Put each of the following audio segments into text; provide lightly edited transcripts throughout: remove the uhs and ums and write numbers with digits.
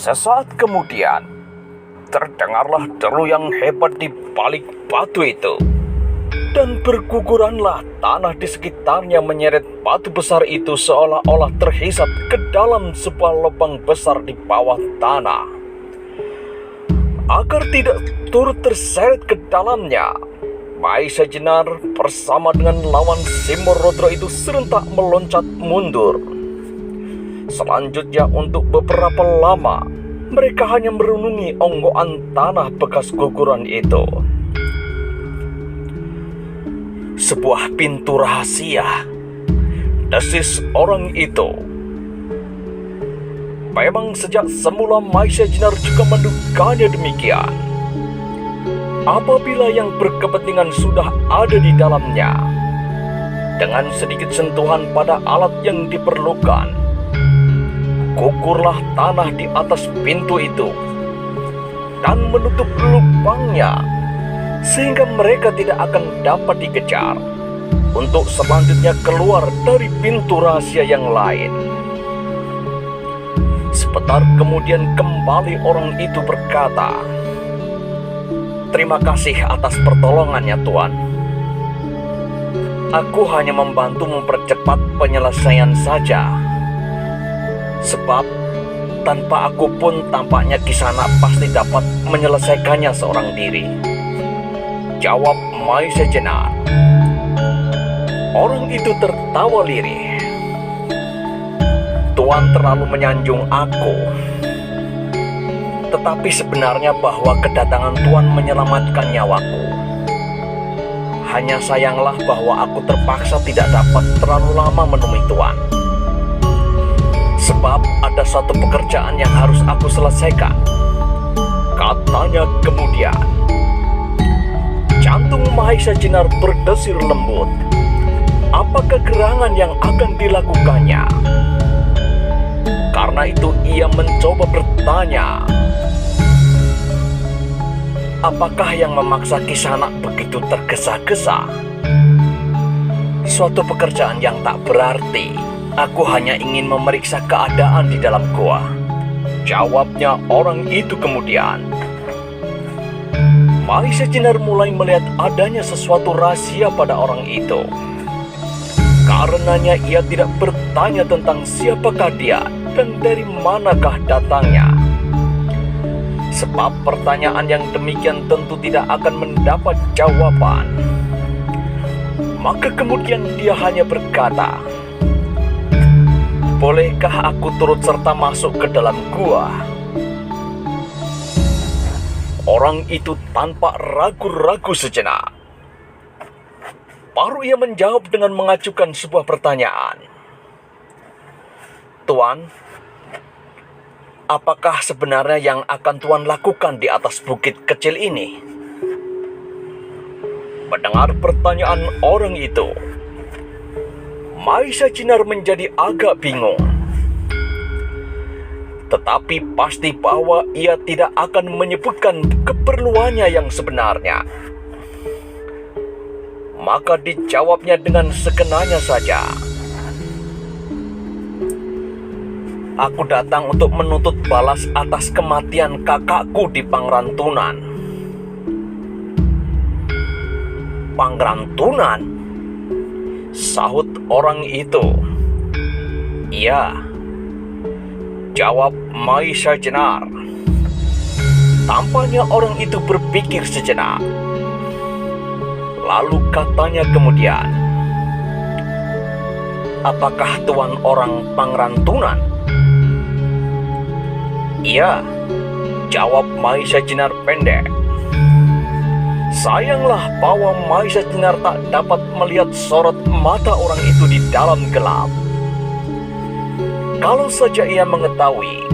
Sesaat kemudian, terdengarlah deru yang hebat di balik batu itu. Dan berguguranlah tanah di sekitarnya menyeret batu besar itu seolah-olah terhisap ke dalam sebuah lubang besar di bawah tanah. Agar tidak turut terseret ke dalamnya, Maisa Jenar bersama dengan lawan Simorudra itu serentak meloncat mundur. Selanjutnya untuk beberapa lama, mereka hanya merenungi onggoan tanah bekas guguran itu. Sebuah pintu rahasia, desis orang itu. Memang sejak semula Maisa Jenar juga menduganya demikian. Apabila yang berkepentingan sudah ada di dalamnya, dengan sedikit sentuhan pada alat yang diperlukan, gukurlah tanah di atas pintu itu dan menutup lubangnya, sehingga mereka tidak akan dapat dikejar untuk selanjutnya keluar dari pintu rahasia yang lain. Sebentar kemudian kembali orang itu berkata, "Terima kasih atas pertolongannya, Tuan. Aku hanya membantu mempercepat penyelesaian saja. Sebab tanpa aku pun tampaknya Kisana pasti dapat menyelesaikannya seorang diri," jawab Maisa Jenar. Orang itu tertawa lirih. "Tuan terlalu menyanjung aku. Tetapi sebenarnya bahwa kedatangan Tuan menyelamatkan nyawaku. Hanya sayanglah bahwa aku terpaksa tidak dapat terlalu lama menemui Tuan. Sebab ada satu pekerjaan yang harus aku selesaikan," katanya kemudian. Jantung Maisa Jenar berdesir lembut. Apakah gerangan yang akan dilakukannya? Karena itu ia mencoba bertanya, apakah yang memaksa Kisana begitu tergesa-gesa? Suatu pekerjaan yang tak berarti. Aku hanya ingin memeriksa keadaan di dalam gua, jawabnya orang itu kemudian. Maisa Jenar mulai melihat adanya sesuatu rahasia pada orang itu. Karenanya ia tidak bertanya tentang siapakah dia dan dari manakah datangnya. Sebab pertanyaan yang demikian tentu tidak akan mendapat jawaban. Maka kemudian dia hanya berkata, "Bolehkah aku turut serta masuk ke dalam gua?" Orang itu tanpa ragu-ragu sejenak. Baru ia menjawab dengan mengajukan sebuah pertanyaan. "Tuan, apakah sebenarnya yang akan Tuan lakukan di atas bukit kecil ini?" Mendengar pertanyaan orang itu, Maisa Jenar menjadi agak bingung. Tetapi pasti bahwa ia tidak akan menyebutkan keperluannya yang sebenarnya. Maka dijawabnya dengan sekenanya saja, "Aku datang untuk menuntut balas atas kematian kakakku di Pangrantunan." "Pangrantunan?" sahut orang itu. "Iya," jawab Maisa Jenar. Tampaknya orang itu berpikir sejenak. Lalu katanya kemudian, "Apakah Tuan orang Pangrantunan?" "Iya," jawab Maisa Jenar pendek. Sayanglah bahwa Maisa Jenar tak dapat melihat sorot mata orang itu di dalam gelap. Kalau saja ia mengetahui,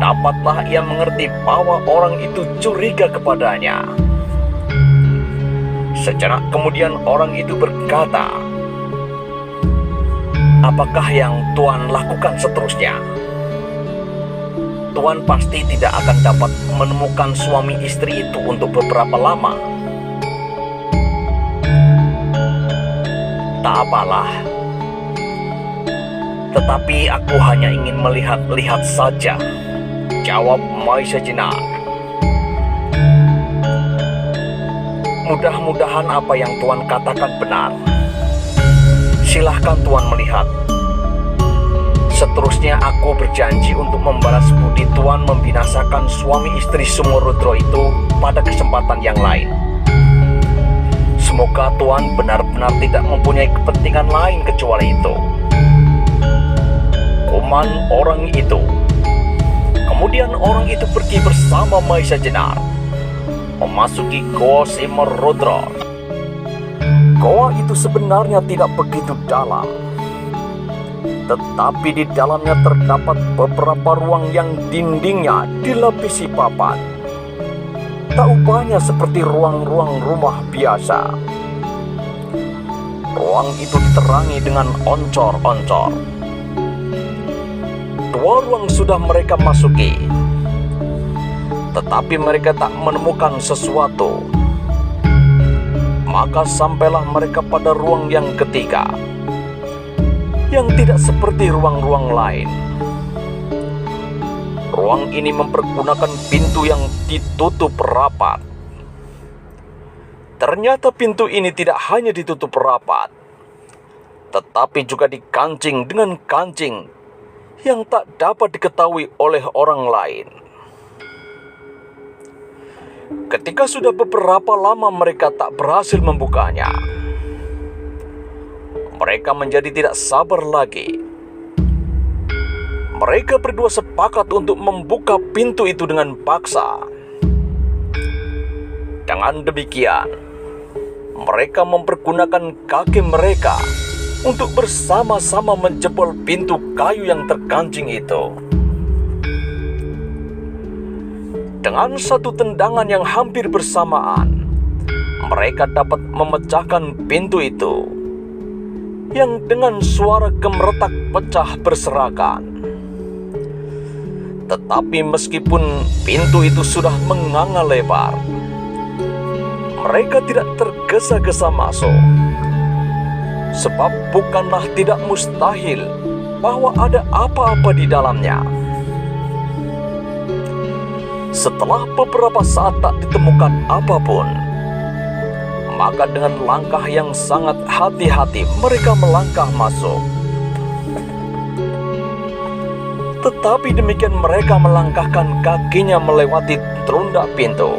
dapatlah ia mengerti bahwa orang itu curiga kepadanya. Sejenak kemudian orang itu berkata, "Apakah yang Tuan lakukan seterusnya? Tuan pasti tidak akan dapat menemukan suami istri itu untuk beberapa lama." "Tak apalah. Tetapi aku hanya ingin melihat-lihat saja," jawab Maisa Jenar. Mudah-mudahan apa yang Tuan katakan benar. Silahkan Tuan melihat. Seterusnya aku berjanji untuk membalas budi Tuan membinasakan suami istri Sumarudra itu pada kesempatan yang lain. Semoga Tuan benar-benar tidak mempunyai kepentingan lain kecuali itu. Kuman orang itu. Kemudian orang itu pergi bersama Maisa Jenar memasuki Goa Sumarudra. Goa itu sebenarnya tidak begitu dalam, tetapi di dalamnya terdapat beberapa ruang yang dindingnya dilapisi papan. Tak ubahnya seperti ruang-ruang rumah biasa. Ruang itu diterangi dengan oncor-oncor. 2 ruang sudah mereka masuki, tetapi mereka tak menemukan sesuatu. Maka sampailah mereka pada ruang yang ketiga, yang tidak seperti ruang-ruang lain. Ruang ini mempergunakan pintu yang ditutup rapat. Ternyata pintu ini tidak hanya ditutup rapat, tetapi juga dikancing dengan kancing yang tak dapat diketahui oleh orang lain. Ketika sudah beberapa lama mereka tak berhasil membukanya, mereka menjadi tidak sabar lagi. Mereka berdua sepakat untuk membuka pintu itu dengan paksa. Dengan demikian, mereka mempergunakan kaki mereka untuk bersama-sama menjebol pintu kayu yang terkancing itu. Dengan satu tendangan yang hampir bersamaan, mereka dapat memecahkan pintu itu, yang dengan suara gemeretak pecah berserakan. Tetapi meskipun pintu itu sudah menganga lebar, mereka tidak tergesa-gesa masuk. Sebab bukanlah tidak mustahil bahwa ada apa-apa di dalamnya. Setelah beberapa saat tak ditemukan apapun, maka dengan langkah yang sangat hati-hati mereka melangkah masuk. Tetapi demikian mereka melangkahkan kakinya melewati terundak pintu.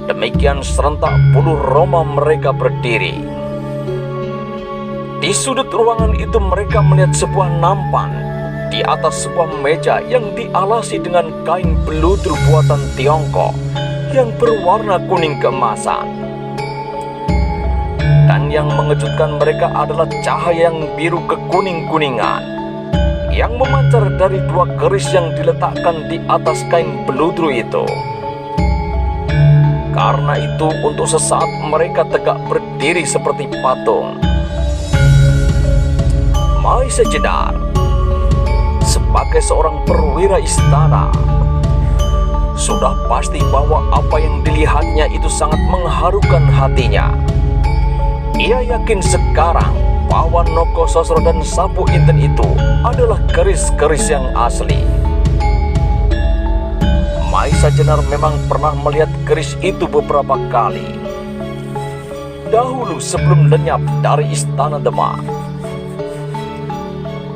Demikian serentak bulu roma mereka berdiri. Di sudut ruangan itu mereka melihat sebuah nampan di atas sebuah meja yang dialasi dengan kain beludur buatan Tiongkok yang berwarna kuning keemasan. Dan yang mengejutkan mereka adalah cahaya yang biru kekuning-kuningan yang memancar dari 2 keris yang diletakkan di atas kain beludur itu. Karena itu untuk sesaat mereka tegak berdiri seperti patung. Maisa Jenar sebagai seorang perwira istana sudah pasti bahwa apa yang dilihatnya itu sangat mengharukan hatinya. Ia yakin sekarang bahwa Nogososro dan Sapu Inten itu adalah keris-keris yang asli. Maisa Jenar memang pernah melihat keris itu beberapa kali. Dahulu sebelum lenyap dari istana Demak.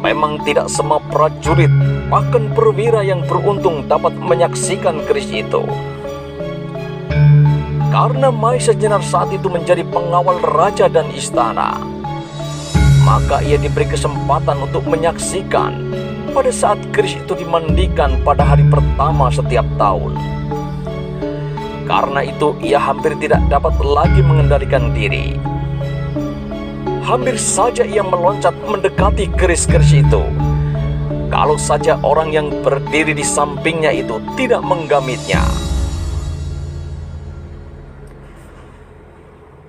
Memang tidak semua prajurit, bahkan perwira yang beruntung dapat menyaksikan keris itu. Karena Maisa Jenar saat itu menjadi pengawal raja dan istana, maka ia diberi kesempatan untuk menyaksikan pada saat keris itu dimandikan pada hari pertama setiap tahun. Karena itu ia hampir tidak dapat lagi mengendalikan diri. Hampir saja ia meloncat mendekati keris-keris itu, kalau saja orang yang berdiri di sampingnya itu tidak menggamitnya.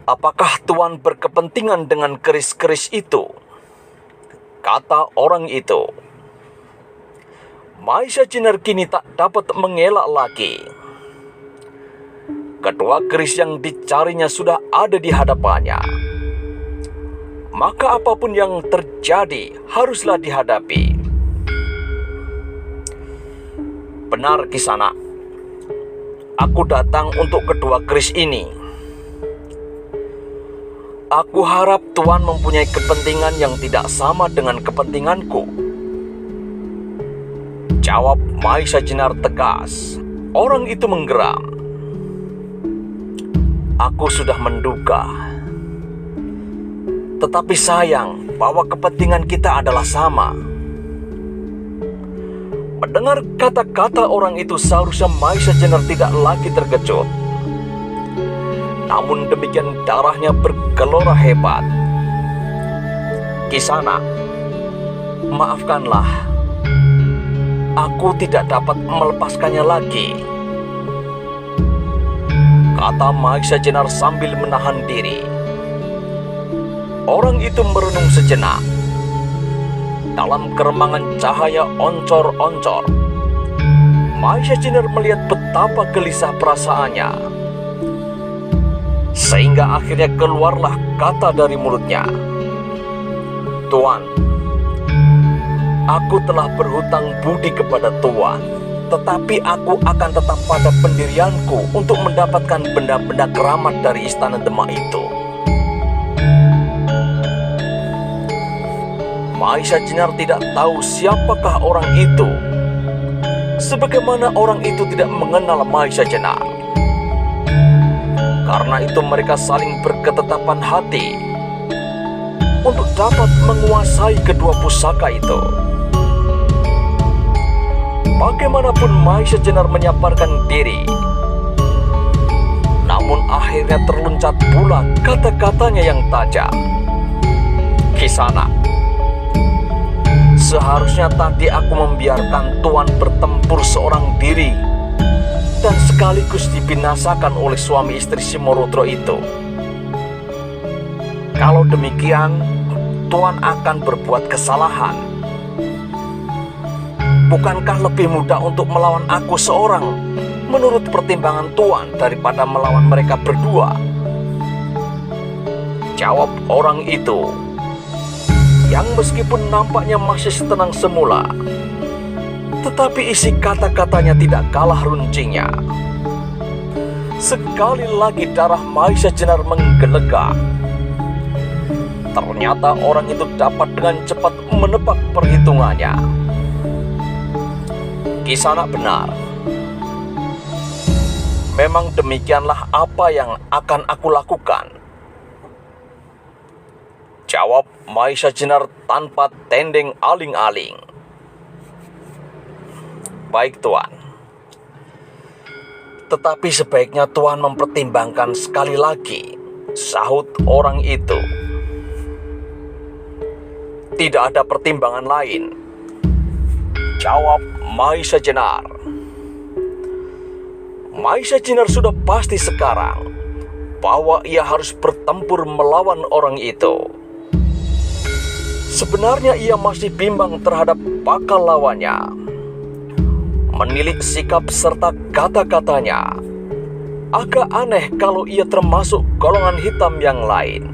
"Apakah Tuan berkepentingan dengan keris-keris itu?" kata orang itu. Maisa Jenar kini tak dapat mengelak lagi. Kedua keris yang dicarinya sudah ada di hadapannya. Maka apapun yang terjadi haruslah dihadapi. Benar, Kisana. Aku datang untuk kedua keris ini. Aku harap Tuan mempunyai kepentingan yang tidak sama dengan kepentinganku. Jawab Maisa Jenar tegas. Orang itu menggeram. Aku sudah menduga. Tetapi sayang bahwa kepentingan kita adalah sama. Mendengar kata-kata orang itu, seharusnya Maisa Jenar tidak lagi terkejut. Namun demikian darahnya bergelora hebat. Kisana, maafkanlah. Aku tidak dapat melepaskannya lagi, kata Maisa Jenar sambil menahan diri. Orang itu merenung sejenak. Dalam keremangan cahaya oncor-oncor, Maisa Jenar melihat betapa gelisah perasaannya. Sehingga akhirnya keluarlah kata dari mulutnya. Tuan, aku telah berhutang budi kepada Tuan, tetapi aku akan tetap pada pendirianku untuk mendapatkan benda-benda keramat dari Istana Demak itu. Maisa Jenar tidak tahu siapakah orang itu, sebagaimana orang itu tidak mengenal Maisa Jenar. Karena itu mereka saling berketetapan hati untuk dapat menguasai kedua pusaka itu. Bagaimanapun Maisa Jenar menyabarkan diri, namun akhirnya terloncat pula kata-katanya yang tajam. Kisana, seharusnya tadi aku membiarkan Tuan bertempur seorang diri dan sekaligus dibinasakan oleh suami istri Simorudro itu. Kalau demikian, Tuan akan berbuat kesalahan. Bukankah lebih mudah untuk melawan aku seorang menurut pertimbangan Tuan daripada melawan mereka berdua? Jawab orang itu, yang meskipun nampaknya masih tenang semula, tetapi isi kata-katanya tidak kalah runcingnya. Sekali lagi darah Maisa Jenar menggelegak. Ternyata orang itu dapat dengan cepat menebak perhitungannya. Kisana benar. Memang demikianlah apa yang akan aku lakukan, jawab Maisa Jenar tanpa tendeng aling-aling. Baik Tuan, tetapi sebaiknya Tuan mempertimbangkan sekali lagi, sahut orang itu. Tidak ada pertimbangan lain, jawab Maisa Jenar. Maisa Jenar sudah pasti sekarang bahwa ia harus bertempur melawan orang itu. Sebenarnya ia masih bimbang terhadap bakal lawannya. Menilik sikap serta kata-katanya, agak aneh kalau ia termasuk golongan hitam yang lain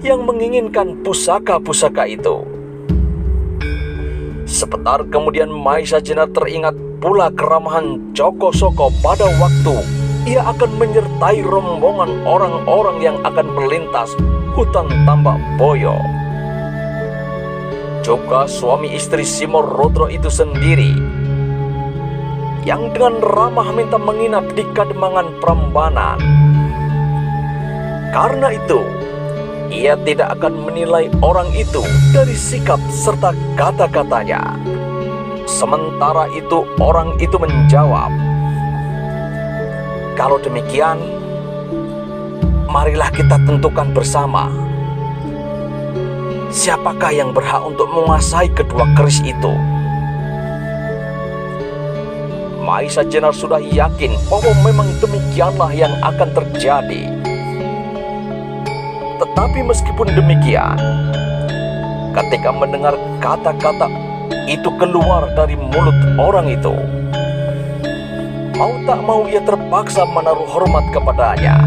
yang menginginkan pusaka-pusaka itu. Sebentar kemudian Maisa Jenar teringat pula keramahan Joko Soko pada waktu ia akan menyertai rombongan orang-orang yang akan melintas hutan Tambak Boyo. Juga suami istri Simorudro itu sendiri yang dengan ramah minta menginap di Kademangan Prambanan. Karena itu, ia tidak akan menilai orang itu dari sikap serta kata-katanya. Sementara itu orang itu menjawab, kalau demikian, marilah kita tentukan bersama siapakah yang berhak untuk menguasai kedua keris itu. Maisa Jenar sudah yakin bahwa memang demikianlah yang akan terjadi. Tetapi meskipun demikian, ketika mendengar kata-kata itu keluar dari mulut orang itu, mau tak mau ia terpaksa menaruh hormat kepadanya.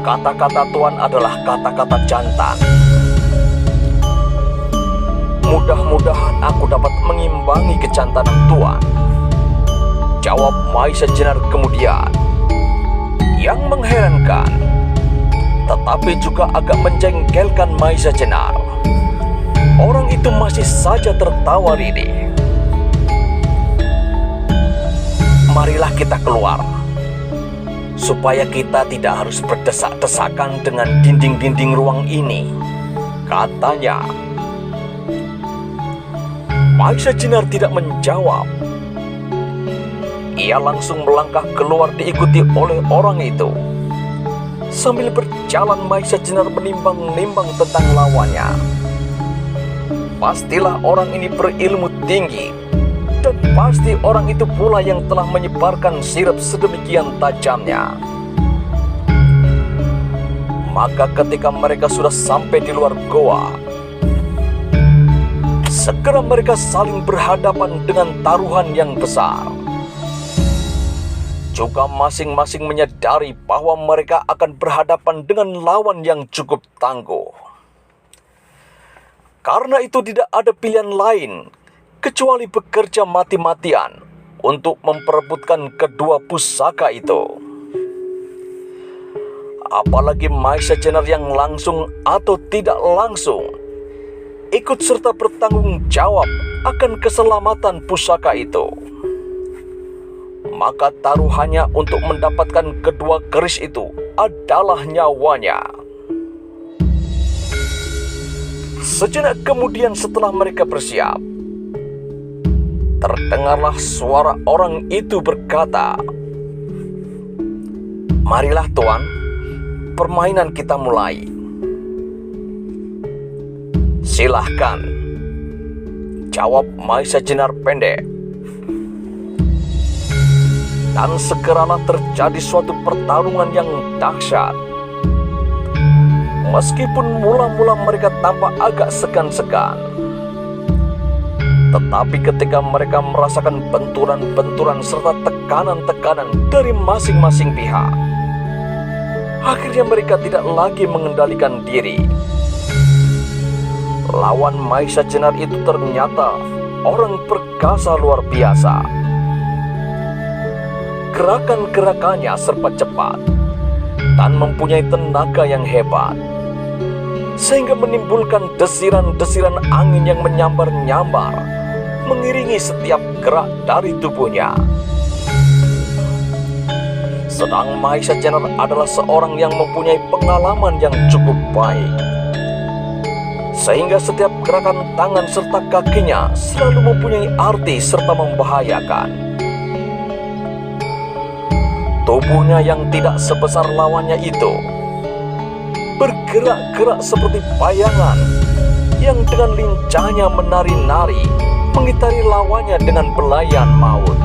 Kata-kata Tuan adalah kata-kata jantan. Mudah-mudahan aku dapat mengimbangi kejantanan Tuan, jawab Maisa Jenar kemudian. Yang mengherankan, tetapi juga agak menjengkelkan Maisa Jenar, orang itu masih saja tertawa ridih. Marilah kita keluar, supaya kita tidak harus berdesak-desakan dengan dinding-dinding ruang ini, katanya. Maisa Jenar tidak menjawab. Ia langsung melangkah keluar diikuti oleh orang itu. Sambil berjalan Maisa Jenar menimbang-nimbang tentang lawannya. Pastilah orang ini berilmu tinggi, dan pasti orang itu pula yang telah menyebarkan sirap sedemikian tajamnya. Maka ketika mereka sudah sampai di luar goa, segera mereka saling berhadapan dengan taruhan yang besar. Juga masing-masing menyadari bahwa mereka akan berhadapan dengan lawan yang cukup tangguh. Karena itu tidak ada pilihan lain kecuali bekerja mati-matian untuk memperebutkan kedua pusaka itu. Apalagi Maisa Jenar yang langsung atau tidak langsung ikut serta bertanggung jawab akan keselamatan pusaka itu. Maka taruhannya untuk mendapatkan kedua keris itu adalah nyawanya. Sejenak kemudian setelah mereka bersiap, terdengarlah suara orang itu berkata, "Marilah Tuan, permainan kita mulai." "Silahkan," jawab Maisa Jenar pendek. Dan segeralah terjadi suatu pertarungan yang dahsyat. Meskipun mula-mula mereka tampak agak segan-segan, tetapi ketika mereka merasakan benturan-benturan serta tekanan-tekanan dari masing-masing pihak, akhirnya mereka tidak lagi mengendalikan diri. Lawan Maisa Jenar itu ternyata orang perkasa luar biasa. Gerakan-gerakannya serba cepat dan mempunyai tenaga yang hebat, sehingga menimbulkan desiran-desiran angin yang menyambar-nyambar mengiringi setiap gerak dari tubuhnya. Sedang Maisa Jenar adalah seorang yang mempunyai pengalaman yang cukup baik, sehingga setiap gerakan tangan serta kakinya selalu mempunyai arti serta membahayakan. Tubuhnya yang tidak sebesar lawannya itu bergerak-gerak seperti bayangan yang dengan lincahnya menari-nari mengitari lawannya dengan belayan maut.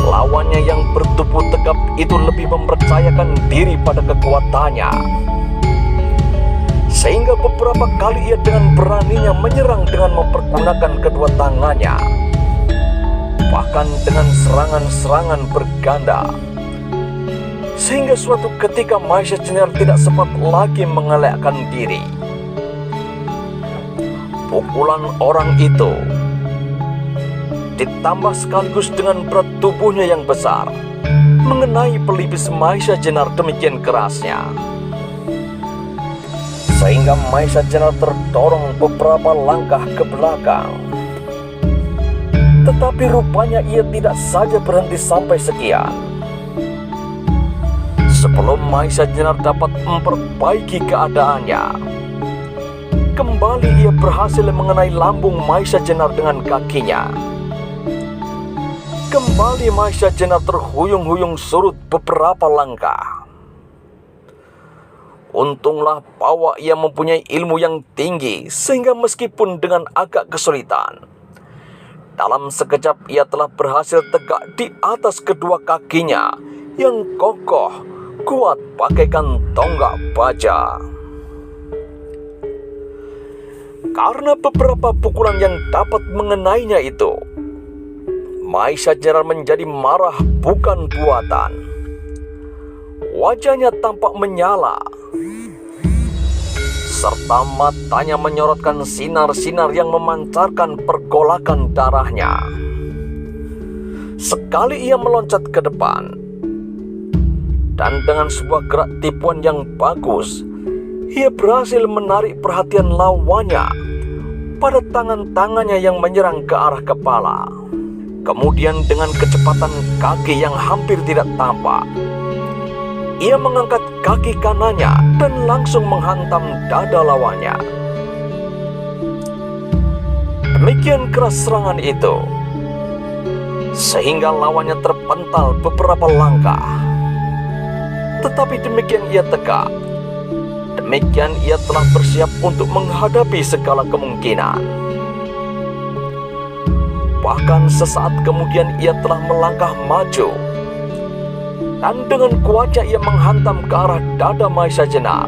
Lawannya yang bertubuh tegap itu lebih mempercayakan diri pada kekuatannya, sehingga beberapa kali ia dengan beraninya menyerang dengan mempergunakan kedua tangannya, bahkan dengan serangan-serangan berganda, sehingga suatu ketika Maisa Jenar tidak sempat lagi mengelakkan diri. Pukulan orang itu ditambah sekaligus dengan berat tubuhnya yang besar mengenai pelipis Maisa Jenar demikian kerasnya, sehingga Maisa Jenar terdorong beberapa langkah ke belakang. Tetapi rupanya ia tidak saja berhenti sampai sekian. Sebelum Maisa Jenar dapat memperbaiki keadaannya, kembali ia berhasil mengenai lambung Maisa Jenar dengan kakinya. Kembali Maisa Jenar terhuyung-huyung surut beberapa langkah. Untunglah bahwa ia mempunyai ilmu yang tinggi, sehingga meskipun dengan agak kesulitan, dalam sekejap ia telah berhasil tegak di atas kedua kakinya yang kokoh, kuat bagaikan tonggak baja. Karena beberapa pukulan yang dapat mengenainya itu, Maisa Jenar menjadi marah bukan buatan. Wajahnya tampak menyala. serta matanya menyorotkan sinar-sinar yang memancarkan pergolakan darahnya. Sekali ia meloncat ke depan, dan dengan sebuah gerak tipuan yang bagus, ia berhasil menarik perhatian lawannya pada tangan-tangannya yang menyerang ke arah kepala. Kemudian dengan kecepatan kaki yang hampir tidak tampak, ia mengangkat kaki kanannya dan langsung menghantam dada lawannya. Demikian keras serangan itu, sehingga lawannya terpental beberapa langkah. Tetapi demikian ia tegak, demikian ia telah bersiap untuk menghadapi segala kemungkinan. Bahkan sesaat kemudian ia telah melangkah maju, dan dengan kuatnya ia menghantam ke arah dada Mahesa Jenar.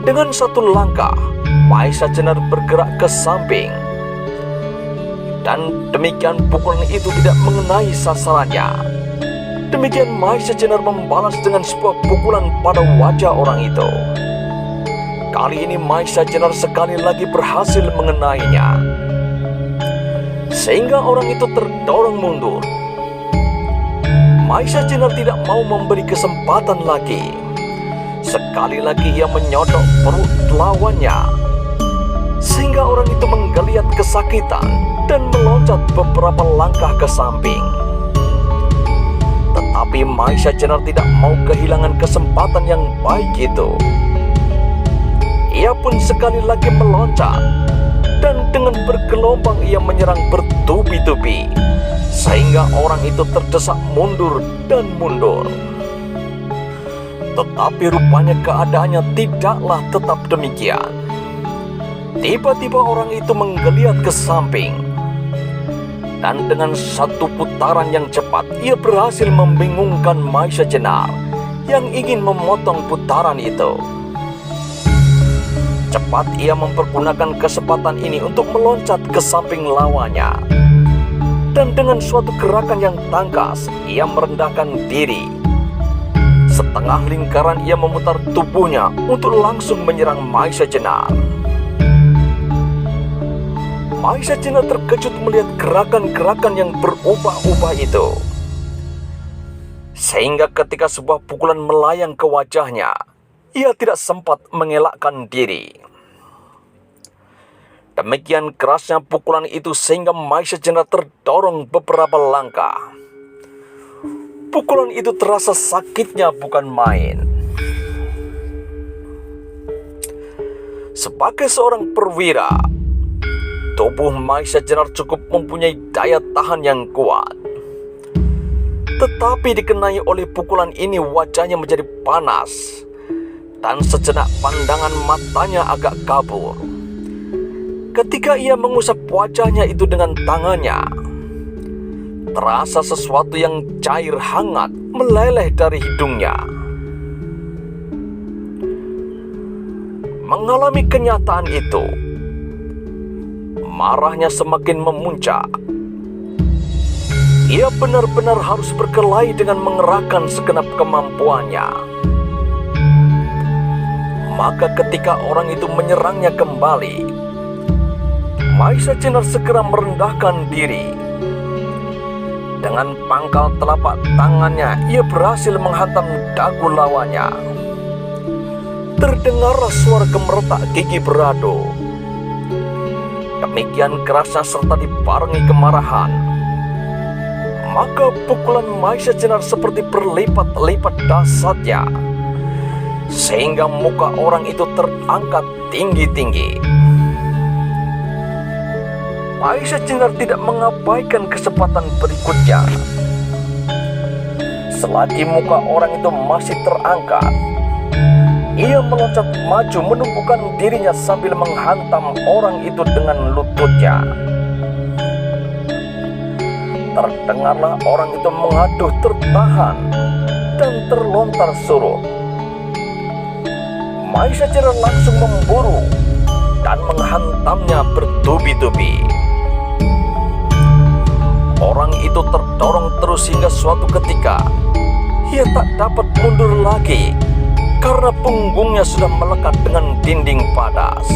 Dengan satu langkah, Mahesa Jenar bergerak ke samping, dan demikian pukulan itu tidak mengenai sasarannya. Demikian Mahesa Jenar membalas dengan sebuah pukulan pada wajah orang itu. Kali ini Mahesa Jenar sekali lagi berhasil mengenainya, sehingga orang itu terdorong mundur. Mahesa Jenar tidak mau memberi kesempatan lagi. Sekali lagi ia menyodok perut lawannya, sehingga orang itu menggeliat kesakitan dan meloncat beberapa langkah ke samping. Tetapi Mahesa Jenar tidak mau kehilangan kesempatan yang baik itu. Ia pun sekali lagi meloncat, dan dengan bergelombang ia menyerang bertubi-tubi, sehingga orang itu terdesak mundur dan mundur. Tetapi rupanya keadaannya tidaklah tetap demikian. Tiba-tiba orang itu menggeliat ke samping, dan dengan satu putaran yang cepat ia berhasil membingungkan Mahesa Jenar yang ingin memotong putaran itu. Cepat ia mempergunakan kesempatan ini untuk meloncat ke samping lawannya, dan dengan suatu gerakan yang tangkas ia merendahkan diri. Setengah lingkaran ia memutar tubuhnya untuk langsung menyerang Mahesa Jenar. Mahesa Jenar terkejut melihat gerakan-gerakan yang berubah-ubah itu, sehingga ketika sebuah pukulan melayang ke wajahnya, ia tidak sempat mengelakkan diri. Demikian kerasnya pukulan itu sehingga Mahesa Jenar terdorong beberapa langkah. Pukulan itu terasa sakitnya bukan main. Sebagai seorang perwira, tubuh Mahesa Jenar cukup mempunyai daya tahan yang kuat. Tetapi dikenai oleh pukulan ini wajahnya menjadi panas, dan sejenak pandangan matanya agak kabur. Ketika ia mengusap wajahnya itu dengan tangannya, terasa sesuatu yang cair hangat meleleh dari hidungnya. Mengalami kenyataan itu, marahnya semakin memuncak. Ia benar-benar harus berkelahi dengan mengerahkan segenap kemampuannya. Maka ketika orang itu menyerangnya kembali, Mahesa Jenar segera merendahkan diri. Dengan pangkal telapak tangannya, ia berhasil menghantam dagu lawannya. Terdengarlah suara gemeretak gigi beradu. Demikian kerasnya serta dibarengi kemarahan, maka pukulan Mahesa Jenar seperti berlipat-lipat dahsyatnya, sehingga muka orang itu terangkat tinggi-tinggi. Mahesa Jenar tidak mengabaikan kesempatan berikutnya. Selagi muka orang itu masih terangkat, ia meloncat maju menumpukan dirinya sambil menghantam orang itu dengan lututnya. Terdengarlah orang itu mengaduh tertahan dan terlontar surut. Mahesa Jenar langsung memburu dan menghantamnya bertubi-tubi. Orang itu terdorong terus hingga suatu ketika ia tak dapat mundur lagi karena punggungnya sudah melekat dengan dinding padas.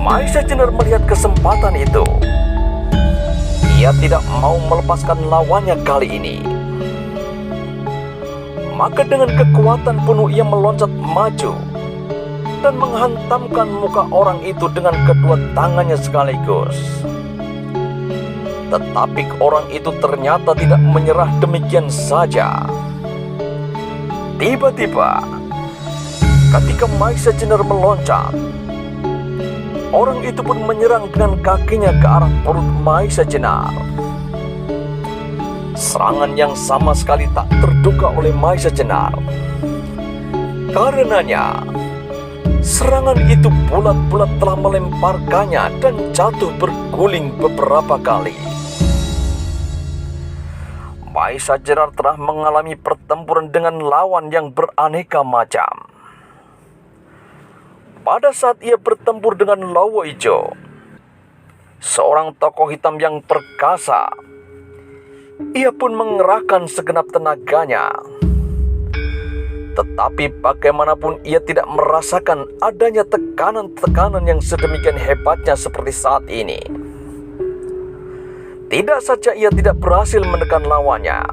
Maisa Jenar melihat kesempatan itu. Ia tidak mau melepaskan lawannya kali ini. Maka dengan kekuatan penuh ia meloncat maju dan menghantamkan muka orang itu dengan kedua tangannya sekaligus. Tetapi orang itu ternyata tidak menyerah demikian saja. Tiba-tiba, ketika Maisa Jenar meloncat, orang itu pun menyerang dengan kakinya ke arah perut Maisa Jenar. Serangan yang sama sekali tak terduga oleh Maisa Jenar. Karenanya, serangan itu bulat-bulat telah melemparkannya dan jatuh berguling beberapa kali. Maisa Jenar telah mengalami pertempuran dengan lawan yang beraneka macam. Pada saat ia bertempur dengan Lawo Ijo, seorang tokoh hitam yang perkasa, ia pun mengerahkan segenap tenaganya. Tetapi bagaimanapun ia tidak merasakan adanya tekanan-tekanan yang sedemikian hebatnya seperti saat ini. Tidak saja ia tidak berhasil menekan lawannya,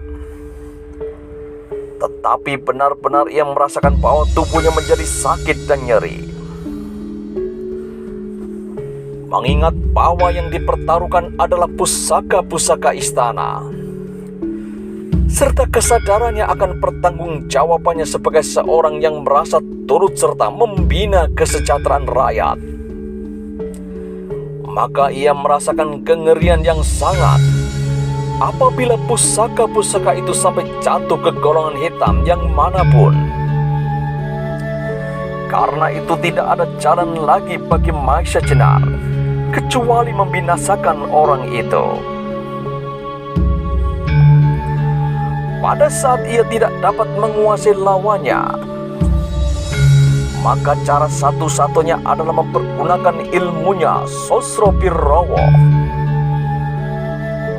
tetapi benar-benar ia merasakan bahwa tubuhnya menjadi sakit dan nyeri. Mengingat bahwa yang dipertaruhkan adalah pusaka-pusaka istana, serta kesadarannya akan pertanggungjawabannya sebagai seorang yang merasa turut serta membina kesejahteraan rakyat, maka ia merasakan kengerian yang sangat apabila pusaka-pusaka itu sampai jatuh ke golongan hitam yang manapun. Karena itu tidak ada jalan lagi bagi Maisa Jenar kecuali membinasakan orang itu. Pada saat ia tidak dapat menguasai lawannya, maka cara satu-satunya adalah mempergunakan ilmunya Sosro Pirrawa.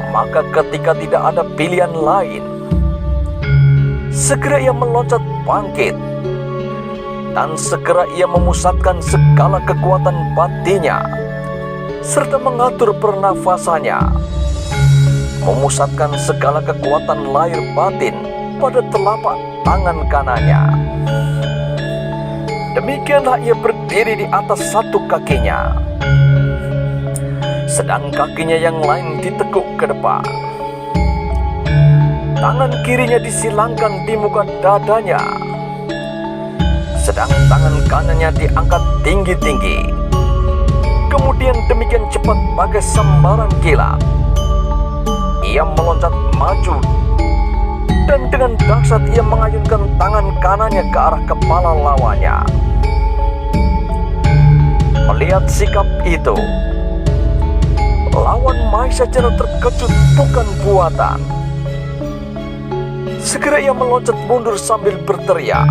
Maka ketika tidak ada pilihan lain, segera ia meloncat bangkit dan segera ia memusatkan segala kekuatan batinnya serta mengatur pernafasannya, memusatkan segala kekuatan lahir batin pada telapak tangan kanannya. Demikianlah ia berdiri di atas satu kakinya, sedang kakinya yang lain ditekuk ke depan. Tangan kirinya disilangkan di muka dadanya, sedang tangan kanannya diangkat tinggi-tinggi. Kemudian demikian cepat bagai sambaran kilat, ia meloncat maju dan dengan dahsyat ia mengayunkan tangan kanannya ke arah kepala lawannya. Melihat sikap itu, lawan Maisa Jenar terkejut bukan buatan. Segera ia meloncat mundur sambil berteriak,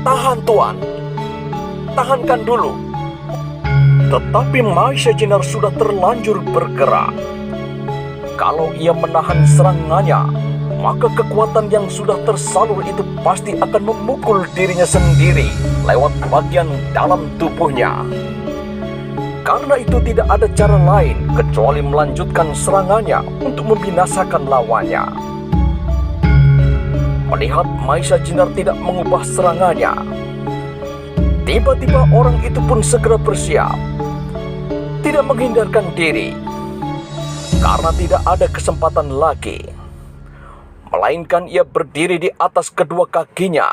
"Tahan tuan, tahankan dulu." Tetapi Maisa Jenar sudah terlanjur bergerak. Kalau ia menahan serangannya, maka kekuatan yang sudah tersalur itu pasti akan memukul dirinya sendiri lewat bagian dalam tubuhnya. Karena itu tidak ada cara lain kecuali melanjutkan serangannya untuk membinasakan lawannya. Melihat Maisa Jenar tidak mengubah serangannya, tiba-tiba orang itu pun segera bersiap, tidak menghindarkan diri, karena tidak ada kesempatan lagi. Melainkan ia berdiri di atas kedua kakinya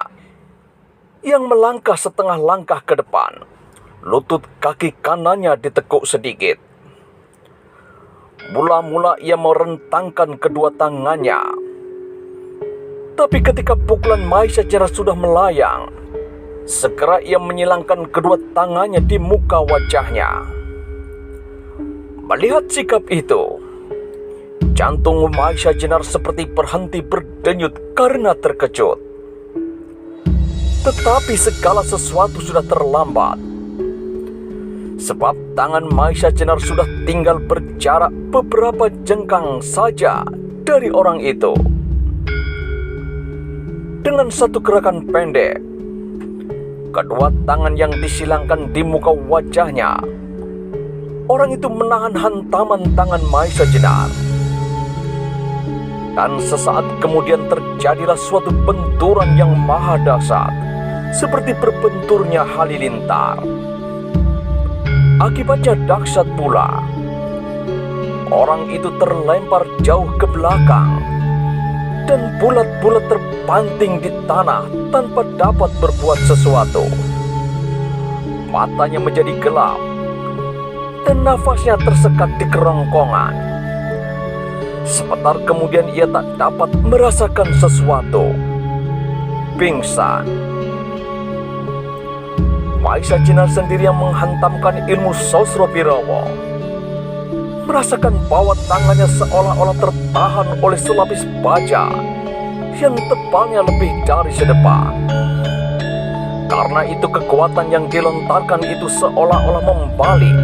yang melangkah setengah langkah ke depan. Lutut kaki kanannya ditekuk sedikit. Mula-mula ia merentangkan kedua tangannya, tapi ketika pukulan Maisa Jenar sudah melayang, segera ia menyilangkan kedua tangannya di muka wajahnya. Melihat sikap itu, jantung Maisa Jenar seperti berhenti berdenyut karena terkejut. Tetapi segala sesuatu sudah terlambat, sebab tangan Maisa Jenar sudah tinggal berjarak beberapa jengkang saja dari orang itu. dengan satu gerakan pendek, kedua tangan yang disilangkan di muka wajahnya, orang itu menahan hantaman tangan Maisa Jenar. Dan sesaat kemudian terjadilah suatu benturan yang maha dahsyat, seperti berbenturnya halilintar. Akibatnya dahsyat pula. Orang itu terlempar jauh ke belakang dan bulat-bulat terpanting di tanah tanpa dapat berbuat sesuatu. Matanya menjadi gelap dan nafasnya tersekat di kerongkongan. Sebentar kemudian ia tak dapat merasakan sesuatu. Pingsan. Maisa Jenar sendiri yang menghantamkan ilmu Sosro Birawa, merasakan bahwa tangannya seolah-olah tertahan oleh selapis baja yang tebalnya lebih dari sedepak. Karena itu kekuatan yang dilontarkan itu seolah-olah membalik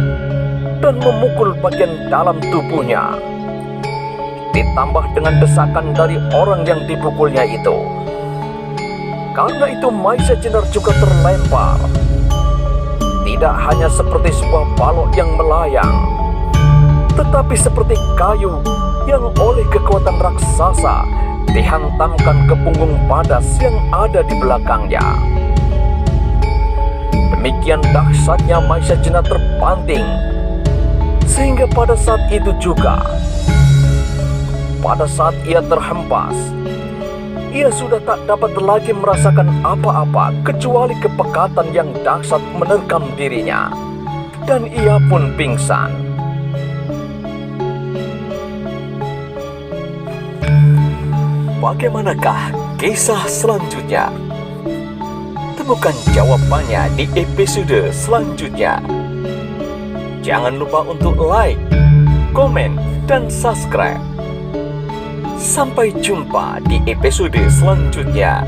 dan memukul bagian dalam tubuhnya. Ditambah dengan desakan dari orang yang dipukulnya itu. Karena itu Maisa Jenar juga terlempar. Tidak hanya seperti sebuah balok yang melayang, tetapi seperti kayu yang oleh kekuatan raksasa dihantamkan ke punggung Padas yang ada di belakangnya. Demikian dahsyatnya Maisa Jenar terpanting, sehingga pada saat itu juga, pada saat ia terhempas, ia sudah tak dapat lagi merasakan apa-apa kecuali kepekatan yang dahsyat menerkam dirinya, dan ia pun pingsan. Bagaimanakah kisah selanjutnya? Temukan jawabannya di episode selanjutnya. Jangan lupa untuk like, komen, dan subscribe. Sampai jumpa di episode selanjutnya.